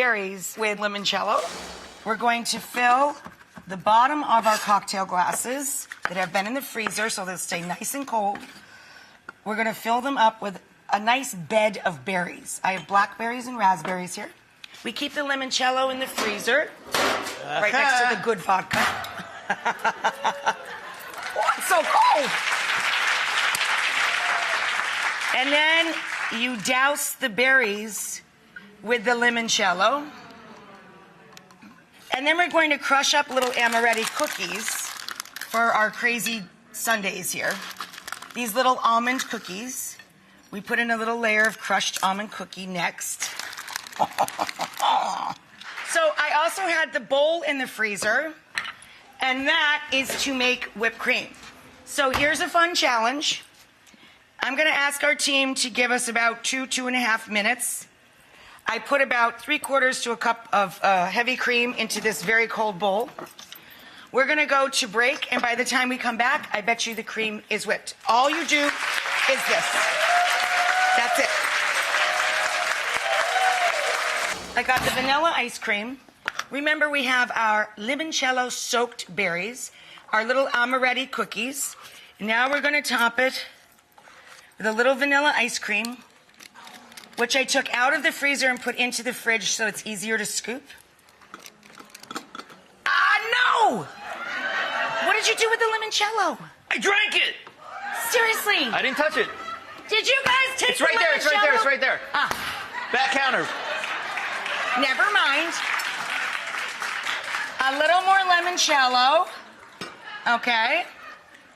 berries with limoncello. We're going to fill the bottom of our cocktail glasses that have been in the freezer so they'll stay nice and cold. We're going to fill them up with a nice bed of berries. I have blackberries and raspberries here. We keep the limoncello in the freezer, right next to the good vodka. Oh, it's so cold. And then you douse the berries with the limoncello. And then we're going to crush up little amaretti cookies for our crazy sundaes here. These little almond cookies. We put in a little layer of crushed almond cookie next. So I also had the bowl in the freezer, and that is to make whipped cream. So here's a fun challenge. I'm going to ask our team to give us about 2.5 minutes. I put about 3/4 to a cup of heavy cream into this very cold bowl. We're going to go to break, and by the time we come back, I bet you the cream is whipped. All you do is this. That's it. I got the vanilla ice cream. Remember, we have our limoncello soaked berries, our little amaretti cookies. Now we're going to top it with a little vanilla ice cream, which I took out of the freezer and put into the fridge so it's easier to scoop. Ah, no! What did you do with the limoncello? I drank it! Seriously? I didn't touch it. Did you guys take It's right there, it's right there, it's right there. Ah. Back counter. Never mind. A little more limoncello. Okay.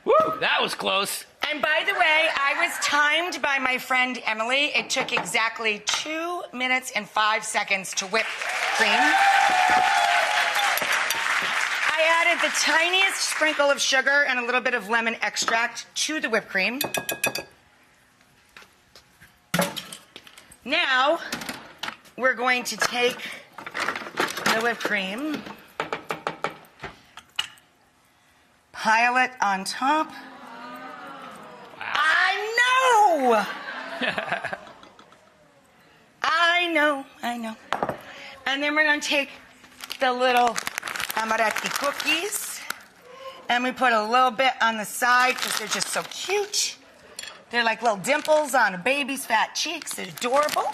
Woo, that was close. And by the way, I was timed by my friend Emily. It took exactly 2 minutes and 5 seconds to whip cream. I added the tiniest sprinkle of sugar and a little bit of lemon extract to the whipped cream. Now, we're going to take the whipped cream, pile it on top. I know. And then we're going to take the little amaretti cookies, and we put a little bit on the side because they're just so cute. They're like little dimples on a baby's fat cheeks. They're adorable.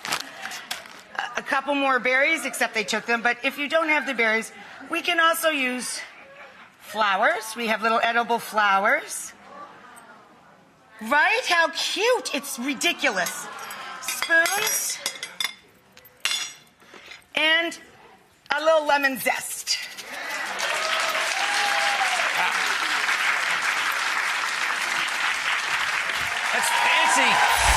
A couple more berries, except they took them. But if you don't have the berries, we can also use flowers. We have little edible flowers. Right? How cute. It's ridiculous. Spoons. And a little lemon zest. That's fancy.